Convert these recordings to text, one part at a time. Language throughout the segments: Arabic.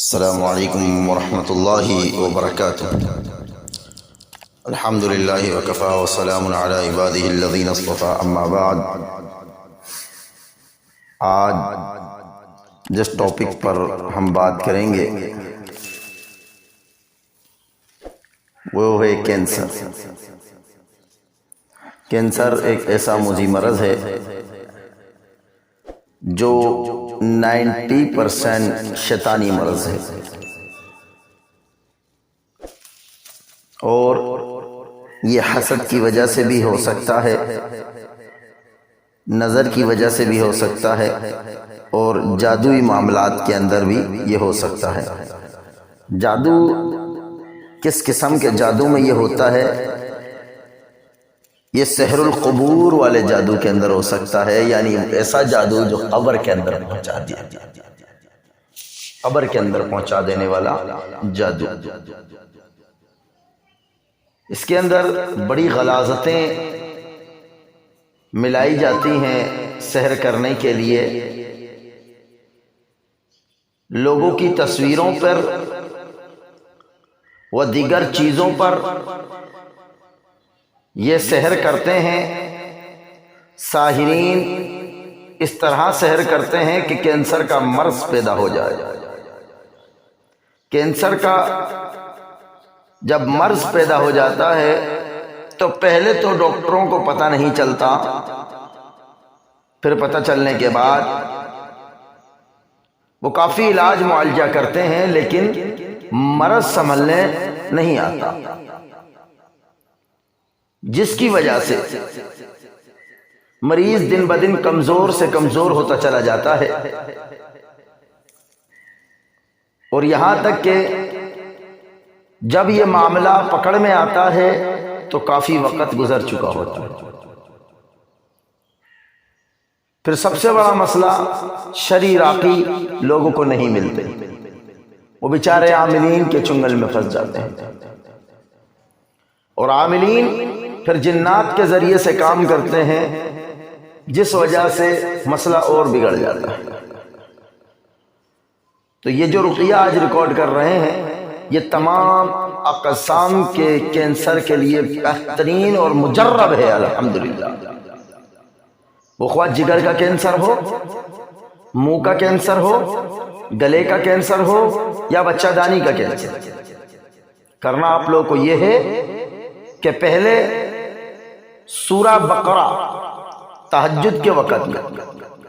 السلام علیکم ورحمۃ اللہ وبرکاتہ۔ الحمد للہ وکفی وسلام علی عبادہ الذین اصطفی، اما بعد۔ آج جس ٹاپک پر ہم بات کریں گے وہ ہے کینسر۔ کینسر ایک ایسا موذی مرض ہے جو 90% شیطانی مرض ہے، اور یہ حسد کی وجہ سے بھی ہو سکتا ہے، نظر کی وجہ سے بھی ہو سکتا ہے، اور جادوئی معاملات کے اندر بھی یہ ہو سکتا ہے۔ جادو کس قسم کے جادو میں یہ ہوتا ہے؟ یہ سحر القبور والے جادو کے اندر ہو سکتا ہے، یعنی ایسا جادو جو قبر کے اندر پہنچا دیا، قبر کے اندر پہنچا دینے والا جادو۔ اس کے اندر بڑی غلاظتیں ملائی جاتی ہیں سحر کرنے کے لیے۔ لوگوں کی تصویروں پر و دیگر چیزوں پر یہ سحر کرتے ہیں۔ ساحرین اس طرح سحر کرتے ہیں کہ کینسر کا مرض پیدا ہو جائے۔ کینسر کا جب مرض پیدا ہو جاتا ہے تو پہلے تو ڈاکٹروں کو پتہ نہیں چلتا، پھر پتہ چلنے کے بعد وہ کافی علاج معالجہ کرتے ہیں، لیکن مرض سنبھلنے نہیں آتا، جس کی وجہ سے مریض دن بدن کمزور سے کمزور ہوتا چلا جاتا ہے، اور یہاں تک کہ جب یہ معاملہ پکڑ میں آتا ہے تو کافی وقت گزر چکا ہوتا ہے۔ پھر سب سے بڑا مسئلہ شرعی راقی لوگوں کو نہیں ملتے، وہ بیچارے عاملین کے چنگل میں پھنس جاتے ہیں، اور عاملین پھر جنات کے ذریعے سے کام کرتے ہیں، جس وجہ سے مسئلہ اور بگڑ جاتا ہے۔ تو یہ جو رقیہ آج ریکارڈ کر رہے ہیں، یہ تمام اقسام کے کینسر کے لیے بہترین اور مجرب ہے الحمدللہ۔ وہ خواہ جگر کا کینسر ہو، منہ کا کینسر ہو، گلے کا کینسر ہو، یا بچہ دانی کا کینسر، کرنا آپ لوگوں کو یہ ہے کہ پہلے سورہ بقرہ تہجد کے وقت میں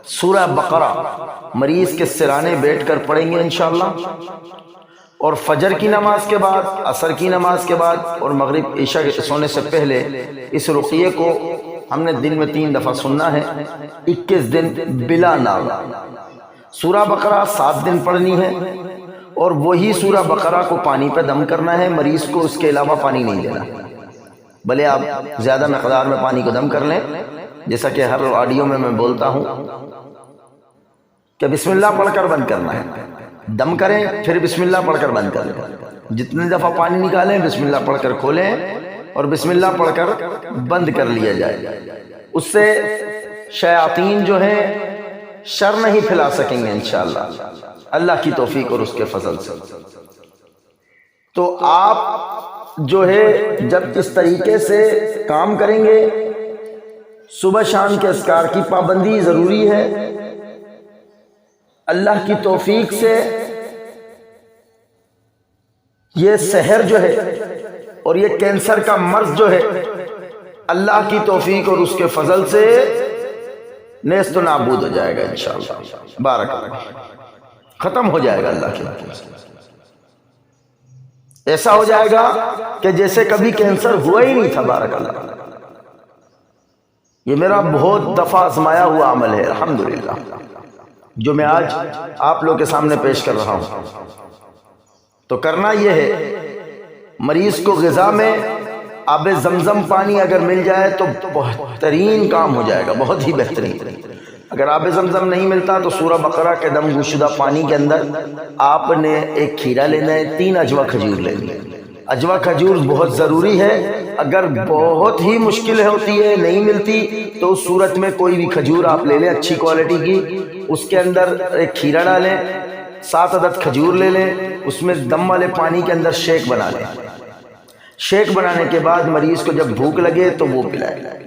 سورہ بقرہ مریض کے سرانے بیٹھ کر پڑھیں گے انشاءاللہ، اور فجر کی نماز کے بعد، عصر کی نماز کے بعد، اور مغرب عشاء کے سونے سے پہلے اس رقیے کو ہم نے دن میں 3 دفعہ سننا ہے، 21 دن بلا نام۔ سورہ بقرہ 7 دن پڑھنی ہے، اور وہی سورہ بقرہ کو پانی پہ دم کرنا ہے، مریض کو اس کے علاوہ پانی نہیں دینا۔ بھلے آپ زیادہ مقدار میں پانی کو دم کر لیں، جیسا کہ ہر آڈیو میں بولتا ہوں کہ بسم اللہ پڑھ کر بند کرنا ہے، دم کریں پھر بسم اللہ پڑھ کر بند کر لیں، جتنی دفعہ پانی نکالیں بسم اللہ پڑھ کر کھولیں، اور بسم اللہ پڑھ کر بند کر لیا جائے۔ اس سے شیاطین جو ہیں شر نہیں پھیلا سکیں گے انشاءاللہ، اللہ کی توفیق اور اس کے فضل سے۔ تو آپ جو ہے جب اس طریقے سے کام کریں گے، صبح شام کے اذکار کی پابندی ضروری ہے۔ اللہ کی توفیق سے یہ سحر جو ہے اور یہ کینسر کا مرض جو ہے، اللہ کی توفیق اور اس کے فضل سے نیست و نابود ہو جائے گا انشاءاللہ، بارک اللہ، ختم ہو جائے گا اللہ کے حکم سے۔ ایسا ہو جائے گا کہ جیسے کبھی کینسر ہوا ہی نہیں تھا، بارک اللہ۔ یہ میرا بہت دفعہ آزمایا ہوا عمل ہے الحمدللہ، جو میں آج آپ لوگ کے سامنے پیش کر رہا ہوں۔ تو کرنا یہ ہے، مریض کو غذا میں آب زمزم پانی اگر مل جائے تو بہترین کام ہو جائے گا، بہت ہی بہترین۔ اگر آب زمزم نہیں ملتا تو سورہ بقرہ کے دم گشدہ پانی کے اندر آپ نے ایک کھیرا لینا ہے، 3 اجوا کھجور لینی ہے۔ اجوا کھجور بہت ضروری ہے، اگر بہت ہی مشکل ہوتی ہے نہیں ملتی تو اس صورت میں کوئی بھی کھجور آپ لے لیں اچھی کوالٹی کی، اس کے اندر ایک کھیرا ڈالیں، 7 अदद खजूर ले लें, उसमें दम वाले पानी के अंदर शेक बना लें। शेक बनाने के बाद मरीज को जब भूख लगे तो वो पिलाए।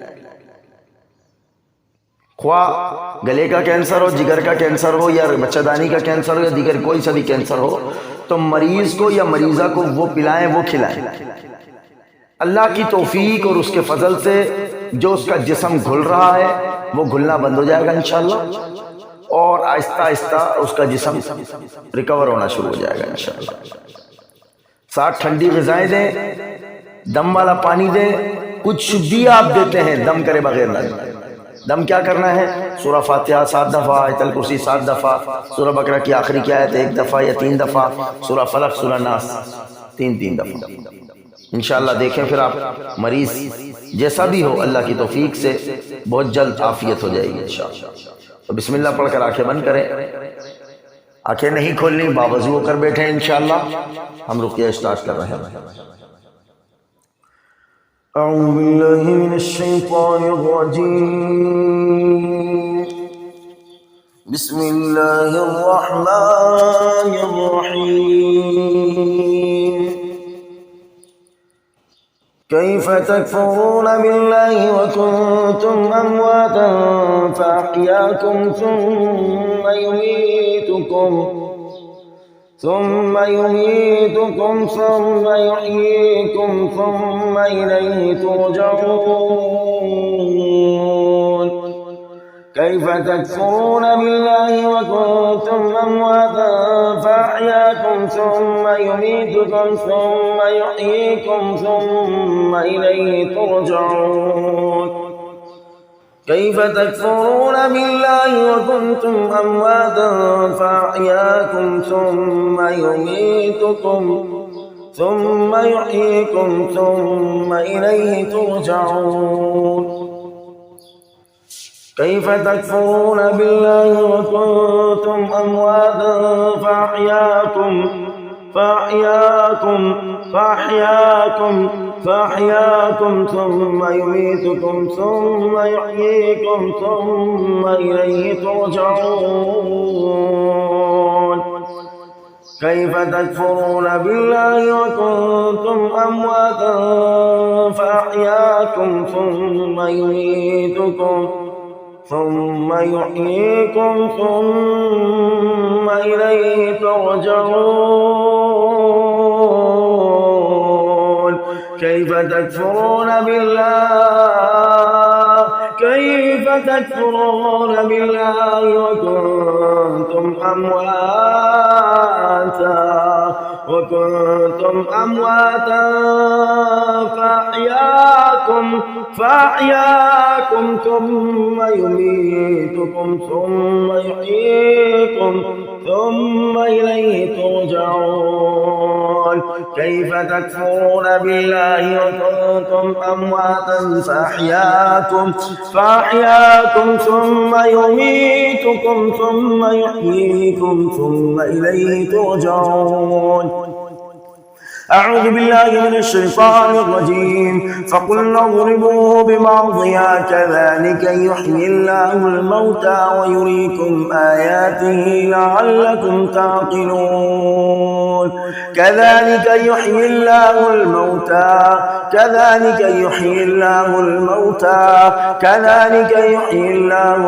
ख्वा गले का कैंसर हो, जिगर का कैंसर हो, या बच्चादानी का कैंसर हो, या दीगर कोई सा भी कैंसर हो, तो मरीज को या मरीजा को वो पिलाएं, वो खिलाएं। अल्लाह की तौफीक और उसके फजल से जो उसका जिस्म घुल रहा है वो घुलना बंद हो जाएगा इंशाअल्लाह, और आहिस्ता आहिस्ता उसका जिस्म रिकवर होना शुरू हो जाएगा इंशाअल्लाह। साथ ठंडी ग़िज़ाएं दें, दम वाला पानी दें। कुछ शुद्धि आप देते हैं दम करे बगैर ना दें। दम क्या करना है? सूरह फातिहा 7 दफ़ा, आयतुल कुर्सी 7 दफ़ा, सूरह बकरा की आखिरी की आयत 1 दफ़ा या 3 दफ़ा, सूरह फलक, सूरह नास 3-3 दफ़ा। इंशाअल्लाह देखें फिर आप मरीज जैसा भी हो अल्लाह की तौफीक से बहुत जल्द आफियत हो जाएगी इंशाअल्लाह। तो बिस्मिल्लाह पढ़कर आंखें बंद करें, आंखें नहीं खोलनी, बावजू होकर बैठे इंशाअल्लाह। हम रुकिया स्टार्ट कर रहे हैं। अऊज़ु बिल्लाहि मिनश शैतानिर रजीम, बिस्मिल्लाहिर रहमानिर रहीम। कैफ़ तकफ़ुरून बिल्लाहि व कुन्तुम अमवातन फ़अहयाकुम सुम्मा युमीतुकुम ثم يميتكم ثم يحييكم ثم إليه ترجعون كيف تكفرون بالله وكنتم أمواتا فأحياكم ثم يميتكم ثم يحييكم ثم إليه ترجعون كيف تكفرون بالله وكنتم أمواتا فأحياكم ثم يميتكم ثم يحييكم ثم إليه ترجعون كيف تكفرون بالله وكنتم أمواتا فأحياكم ثم يميتكم ثم يحييكم ثم إليه ترجعون كيف تكفرون بالله وكنتم أمواتا فأحياكم ثم يميتكم ثم يحييكم ثم إليه ترجعون كيف تكفرون بالله وكنتم أمواتا فأحياكم ثم يميتكم ثم يحييكم ثم إليه ترجعون كيف تكفرون بالله وكنتم أمواتا فأحياكم ثم يميتكم ثم يحييكم ثم إليه ترجعون أعوذ بالله من الشيطان الرجيم فقلنا اضربوه ببعضها كذلك يحيي الله الموتى ويريكم آياته لعلكم تعقلون كذلك يحيي الله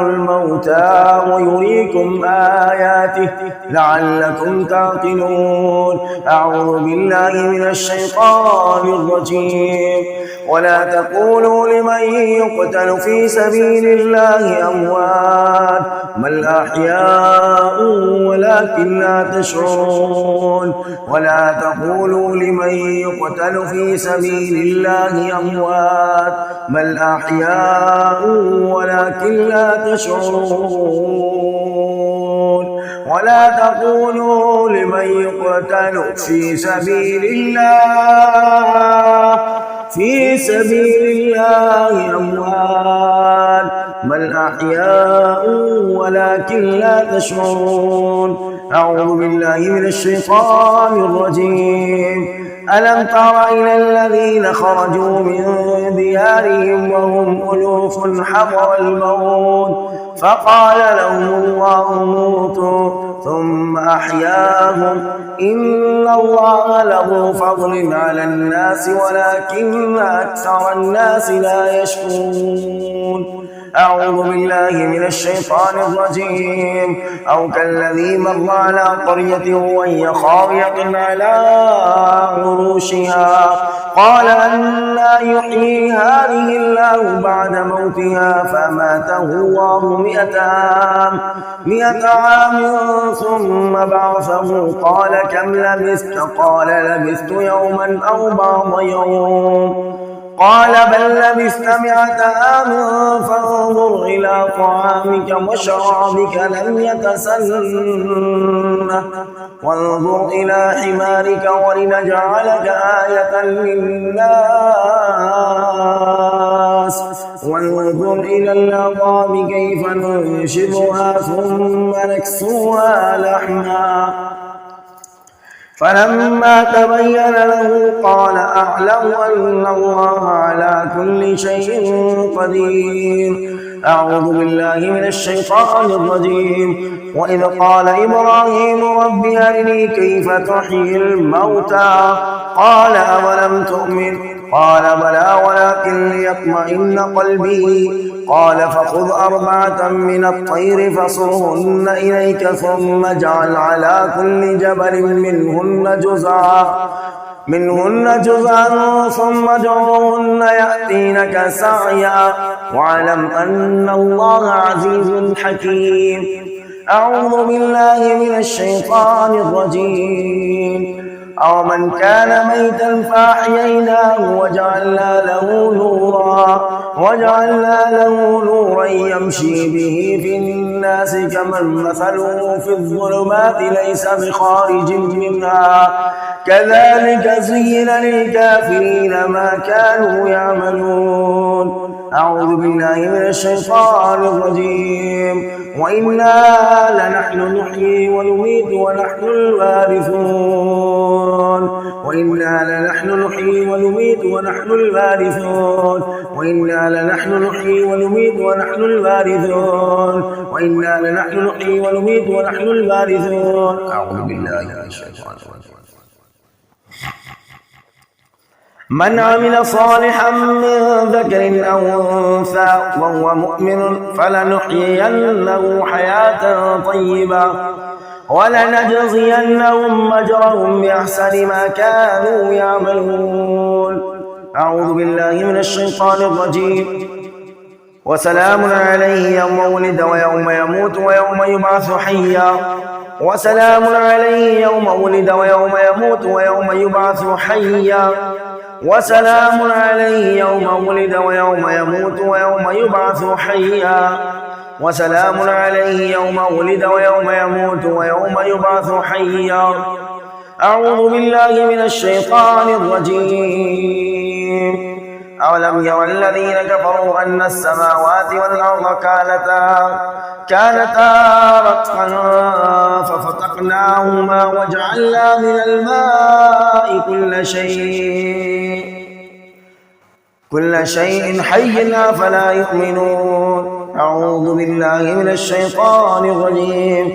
الموتى ويريكم آياته لعلكم تعقلون أعوذ بالله من الشيطان الرجيم ولا تقولوا لمن يقتل في سبيل الله أموات بل أحياء ولكن لا تشعرون ولا تقولوا لمن يقتل في سبيل الله أموات بل أحياء ولكن لا تشعرون ولا تقولوا لمن يقتل في سبيل الله أموات بل أحياء ولكن لا تشعرون أعوذ بالله من الشيطان الرجيم. ألم تر إلى الذين خرجوا من ديارهم وهم ألوف حضر الموت فقال لهم الله موتوا ثم أحياهم إن الله له فضل على الناس ولكن أكثر الناس لا يشكرون. أعوذ بالله من الشيطان الرجيم. أو كالذي مر على قرية وهي خاوية على عروشها قال أنى يحيي هذه الله بعد موتها فأماته الله 100 عام ثم بعثه قال كم لبثت؟ قال لبثت يوما أو بعض يوم. قال بل لبثت 100 عام فانظر إلى طعامك وشرابك لم يتسنه وانظر إلى حمارك ولنجعلك آية للناس وانظر إلى العظام كيف ننشرها ثم نكسوها لحما فلما تبين له قال أعلم أن الله على كل شيء قدير. أعوذ بالله من الشيطان الرجيم. وإذ قال إبراهيم رب أرني كيف تحيي الموتى قال أولم تؤمن قال بلى ولكن ليطمئن قلبي قال فخذ 4 من الطير فصرهن إليك ثم اجعل على كل جبل منهن جزءا ثم ادعوهن يأتينك سعيا واعلم أن الله عزيز حكيم. أعوذ بالله من الشيطان الرجيم. أو من كان ميتا فأحييناه وجعلنا له نورا يمشي به في الناس كمن مثله في الظلمات ليس بخارج منها كذلك زين للكافرين ما كانوا يعملون. أعوذ بالله من الشيطان الرجيم. وإنا لنحن نحيي ونميت ونحن الوارثون. وإنا لنحن نحيي ونميت ونحن الوارثون. وإنا لنحن نحيي ونميت ونحن الوارثون. وإنا لنحن نحيي ونميت ونحن الوارثون. أعوذ بالله من الشيطان الرجيم. من عمل صالحا من ذكر أو أنثى وهو مؤمن فلنحيينه حياة طيبة ولنجزينهم أجرهم بأحسن ما كانوا يعملون. أعوذ بالله من الشيطان الرجيم. وسلام عليه يوم ولد ويوم يموت ويوم يبعث حيا. وسلام عليه يوم ولد ويوم يموت ويوم يبعث حيا. وسلام عليه يوم ولد ويوم يموت ويوم يبعث حيا. وسلام عليه يوم ولد ويوم يموت ويوم يبعث حيا. أعوذ بالله من الشيطان الرجيم. أولم ير الذين كفروا أن السماوات والأرض كانتا رتقا ففتقناهما وجعلنا من الماء كل شيء حي أفلا يؤمنون. أعوذ بالله من الشيطان الرجيم.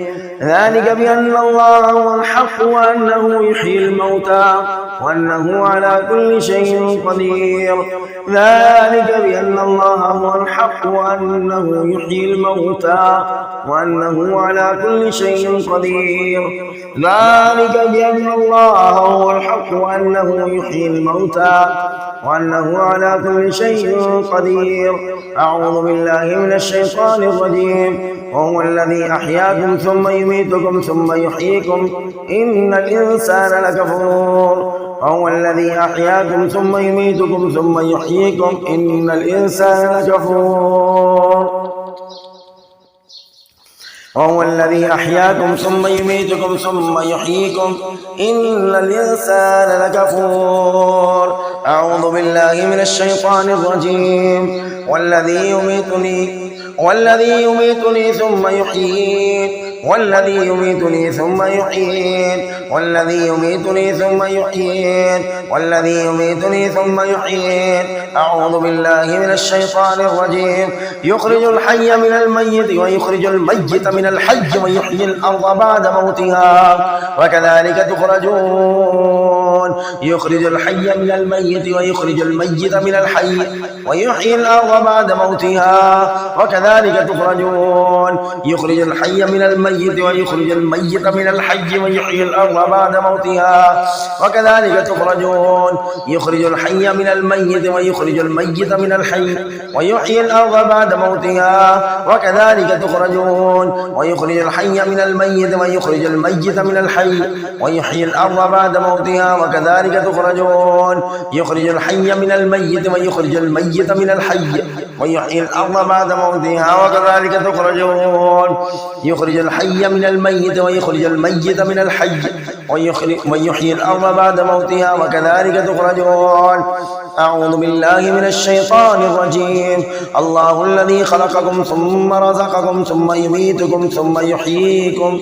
ذلك بأن الله هو الحق وأنه يحيي الموتى وأنه على كل شيء قدير. ذلك بأن الله هو الحق وأنه يحيي الموتى وأنه على كل شيء قدير. ذلك بأن الله هو الحق وأنه يحيي الموتى وأنه على كل شيء قدير. أعوذ بالله من الشيطان الرجيم. وهو الذي أحياكم ثم يميتكم ثم يحييكم إن الإنسان لكفور. وهو الذي أحياكم ثم يميتكم ثم يحييكم إن الإنسان لكفور. وهو الذي أحياكم ثم يميتكم ثم يحييكم إن الإنسان لكفور. أعوذ بالله من الشيطان الرجيم. والذي يميتني ثم يحيين والذي يميتني ثم يحيين والذي يميتني ثم يحيين والذي يميتني ثم يحيين. أعوذ بالله من الشيطان الرجيم. يخرج الحي من الميت ويخرج الميت من الحي ويحيي الأرض بعد موتها وكذلك تخرجون. يخرج الحي من الميت ويخرج الميت من الحي ويحيي الأرض بعد موتها وكذلك تخرجون. يخرج الحي من الميت ويخرج الميت من الحي ويحيي الأرض بعد موتها وكذلك تخرجون. يخرج الحي من الميت ويخرج الميت من الحي ويحيي الأرض بعد موتها وكذلك تخرجون. ويخرج الحي من الميت ويخرج الميت من الحي ويحيي الأرض بعد موتها وكذلك تخرجون. يخرج الحي من الميت ويخرج الميت من الحي ويحيي الأرض بعد موتها وكذلك تخرجون. يخرج الحي من الميت ويخرج الميت من الحي ويحيي الأرض بعد موتها وكذلك تخرجون. أعوذ بالله من الشيطان الرجيم. الله الذي خلقكم ثم رزقكم ثم يميتكم ثم يحييكم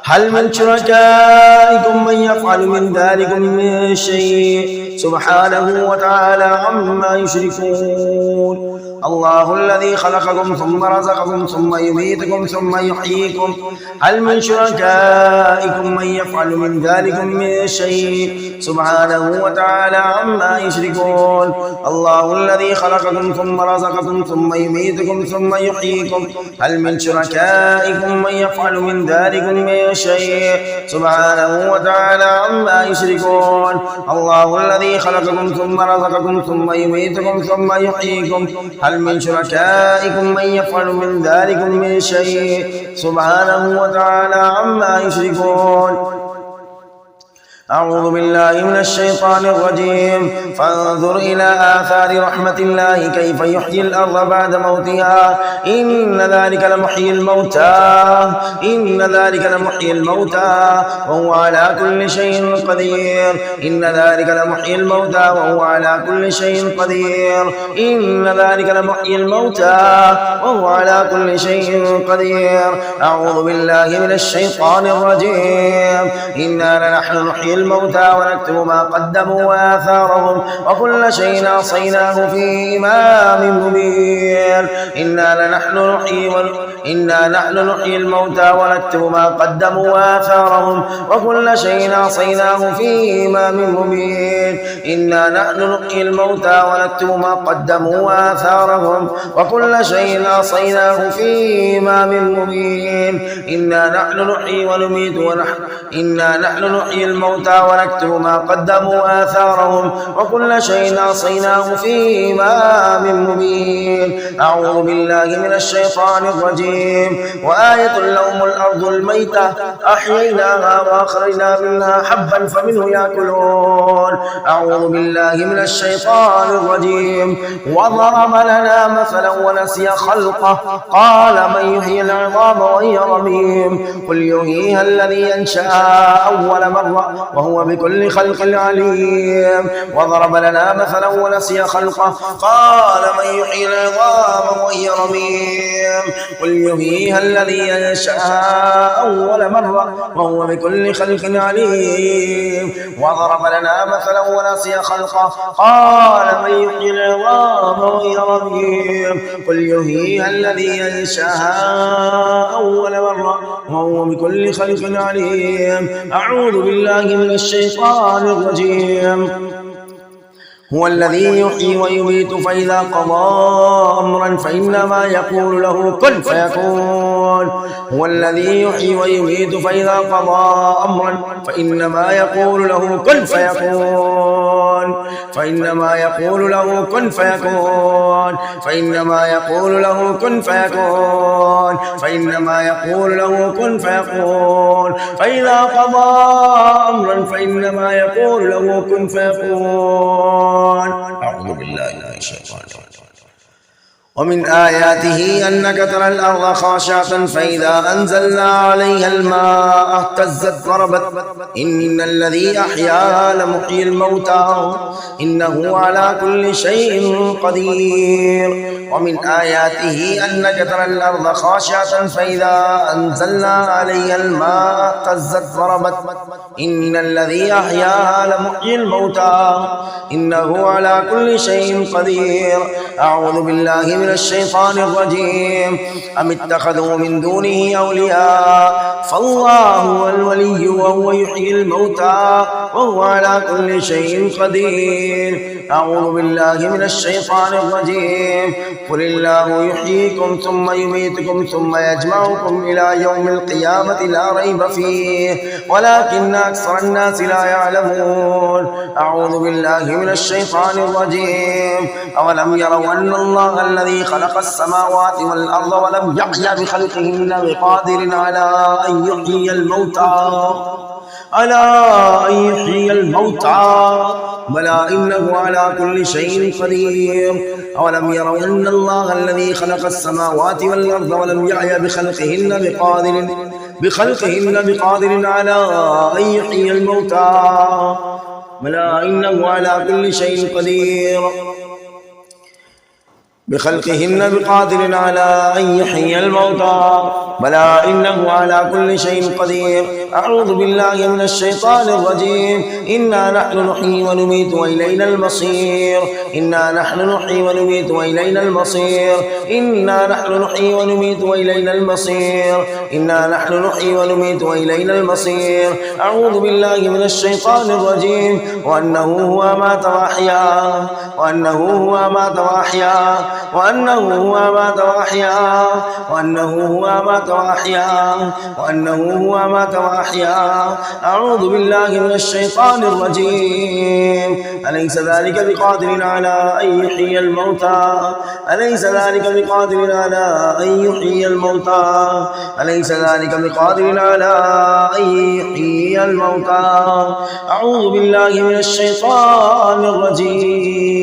هل من شركائكم من يفعل من ذلك من شيء سبحانه وتعالى عما يشركون. الله الذي خلقكم ثم رزقكم ثم يميتكم ثم يحييكم هل من شركائكم من يفعل من ذلك من شيء سبحانه وتعالى عما يشركون. الله الذي خلقكم ثم رزقكم ثم يميتكم ثم يحييكم هل من شركائكم من يفعل من ذلك من شيء سبحانه وتعالى عما يشركون. الله الذي خلقكم ثم رزقكم ثم يميتكم ثم يحييكم هل من شركائكم من يفعل من ذلك من شيء سبحانه وتعالى عما يشركون. أعوذ بالله من الشيطان الرجيم. فانظر إلى آثار رحمة الله كيف يحيي الأرض بعد موتها إن ذلك لمحيي الموتى وهو على كل شيء قدير. إن ذلك لمحيي الموتى وهو على كل شيء قدير. إن ذلك لمحيي الموتى وهو على كل شيء قدير. أعوذ بالله من الشيطان الرجيم. إنا لنحن نحيي الموتى ونكتب ما قدموا وآثارهم وكل شيء أحصيناه في إمام مبين. إنا نحن نحيي الموتى ونكتب ما قدموا وآثارهم وكل شيء أحصيناه في إمام مبين. إنا نحن نحيي الموتى ونكتب ما قدموا وآثارهم وكل شيء أحصيناه في إمام مبين. إنا نحن نحيي ونميت إنا نحن نحيي الموتى ونكتب ما قدموا وآثارهم وكل شيء أحصيناه في إمام مبين. أعوذ بالله من الشيطان الرجيم. وآية لهم الأرض الميتة أحييناها وأخرجنا منها حبا فمنه يأكلون. أعوذ بالله من الشيطان الرجيم. وضرب لنا مثلا ونسي خلقه قال من يحيي العظام وهي رميم قل يحييها الذي أنشأها أول مرة وهو بكل خلق عليم. وضرب لنا مثلا ونسي خلقه قال من يحيي العظام وهي رميم قل يحييها الذي أنشأها أول مرة وهو بكل خلق عليم. وضرب لنا مثلا ونسي خلقه قال من يحيي العظام وهي رميم قل يحييها الذي أنشأها أول مرة وهو بكل خلق عليم. أعوذ بالله من الشيطان الرجيم. هو الذي يحيي ويميت فإذا قضى أمرا فإنما يقول له كن فيكون. هو الذي يحيي ويميت فإذا قضى أمرا فإنما يقول له كن فيكون. فإنما يقول له كن فيكون. فإنما يقول له كن فيكون. فإنما يقول له كن فيكون. فإذا قضى أمرا فإنما يقول له كن فيكون. أعوذ بالله من الشيطان الرجيم. ومن آياته أنك ترى الأرض خاشعة فإذا أنزلنا عليها الماء اهتزت وربت إن الذي أحياها لمحيي الموتى إنه على كل شيء قدير. ومن آياته أنك ترى الأرض خاشعة فإذا أنزلنا عليها الماء اهتزت وربت إن الذي أحياها لمحيي الموتى إنه على كل شيء قدير. أعوذ بالله من الشيطان الرجيم. أم اتخذوا من دونه أولياء فالله هو الولي وهو يحيي الموتى وهو على كل شيء قدير. أعوذ بالله من الشيطان الرجيم. قل الله يحييكم ثم يميتكم ثم يجمعكم إلى يوم القيامة لا ريب فيه ولكن أكثر الناس لا يعلمون. أعوذ بالله من الشيطان الرجيم. أولم يروا أن الله الذي خلق السماوات والأرض ولم يعي بخلقهن بقادر على أن يحيي الموتى بلى إنه على كل شيء قدير. أولم يروا أن الله الذي خلق السماوات والأرض ولم يعي بخلقهن بقادر على أن يحيي الموتى بلى إنه على كل شيء قدير. بخلقهن بقادر على أن يحيي الموتى بلى إنه على كل شيء قدير. أعوذ بالله من الشيطان الرجيم. إنا نحن نحيي ونميت وإلينا المصير. إنا نحن نحيي ونميت وإلينا المصير. إنا نحن نحيي ونميت وإلينا المصير. إنا نحن نحيي ونميت وإلينا المصير. أعوذ بالله من الشيطان الرجيم. وأنه هو أمات وأحيا وأنه هو أمات وأحيا وأنه هو أمات وأحيا وأنه هو أمات وأحيا وأنه هو أمات وأحيا. أعوذ بالله من الشيطان الرجيم. أليس ذلك بقادر على أن يحيي الموتى أليس ذلك بقادر على أن يحيي الموتى أليس ذلك بقادر على أن يحيي الموتى. أعوذ بالله من الشيطان الرجيم.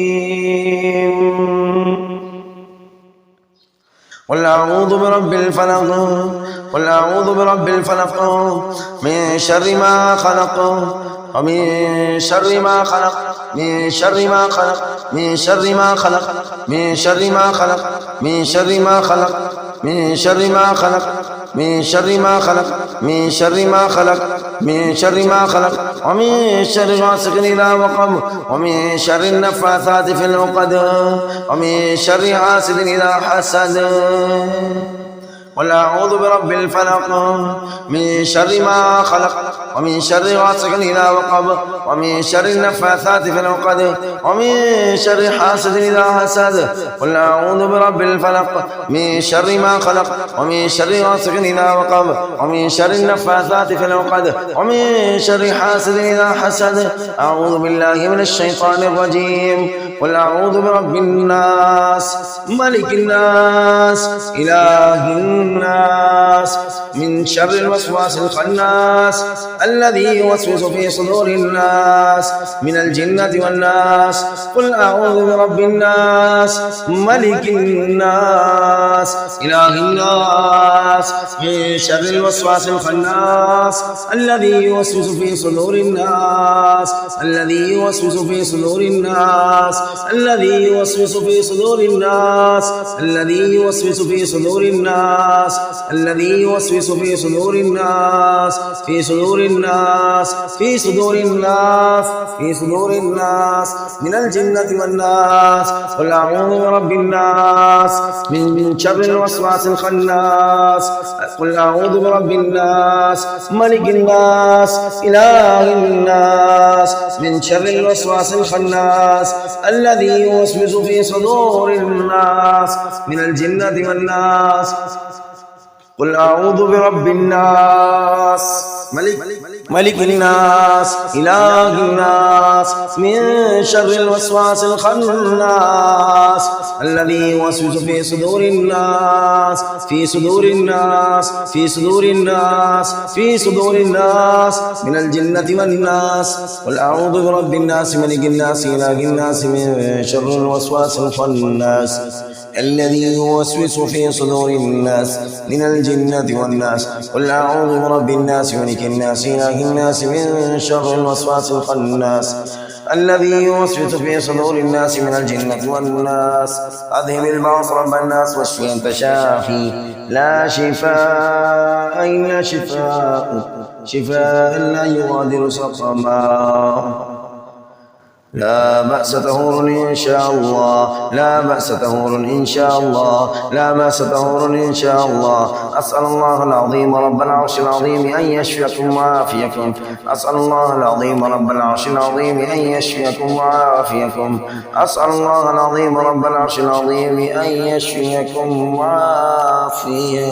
قل أعوذ برب الفلق قل أعوذ برب الفلق من شر ما خلق ومن شر ما خلق من شر ما خلق من شر ما خلق من شر ما خلق من شر ما خلق من شر ما خلق من شر ما خلق من شر ما خلق من شر ما خلق ومن شر غاسق إذا وقب ومن شر النفاثات في العقد ومن شر حاسد إذا حسد. قل أعوذ برب الفلق من شر ما خلق ومن شر غاسق إذا وقب ومن شر النفاثات في العقد ومن شر حاسد إذا حسد. قل أعوذ برب الفلق من شر ما خلق ومن شر غاسق إذا وقب ومن شر النفاثات في العقد ومن شر حاسد إذا حسد. أعوذ بالله من الشيطان الرجيم. قل أعوذ برب الناس ملك الناس إله الناس من شر الوسواس الخناس الذي يوسوس في صدور الناس من الجنة والناس. قل أعوذ برب الناس ملك الناس إله الناس من شر الوسواس الخناس الذي يوسوس في صدور الناس الذي يوسوس في صدور الناس الذي يوسوس في صدور الناس الذي يوسوس في صدور الناس الذي يوسوس في صدور الناس في صدور الناس في صدور الناس في صدور الناس من الجنة والناس. قل أعوذ برب الناس من شر الوسواس الخناس. قل أعوذ برب الناس ملك الناس إله الناس من شر الوسواس الخناس الذي يوسوس في صدور الناس من الجنة والناس. قل أعوذ برب الناس ملك الناس إله الناس من شر الوسواس الخناس الذي يوسوس في صدور الناس في صدور الناس في صدور الناس في صدور الناس من الجنة والناس. قل أعوذ برب الناس ملك الناس إله الناس من شر الوسواس الخناس الذي يوسوس في صدور الناس من الجنة والناس. قل أعوذ برب الناس ملك الناس إله الناس من شر الوسواس الخناس الذي يوسوس في صدور الناس من الجنة والناس. أذهب البعث رب الناس واشفي أنت شافي لا شفاء إلا شفاء لا يغادر سقما. لا بأس طهور إن شاء الله، لا بأس طهور إن شاء الله، لا بأس طهور إن شاء الله. أسأل الله العظيم رب العرش العظيم أن يشفيكم ويعافيكم. أسأل الله العظيم رب العرش العظيم أن يشفيكم ويعافيكم. أسأل الله العظيم رب العرش العظيم أن يشفيكم ويعافيكم.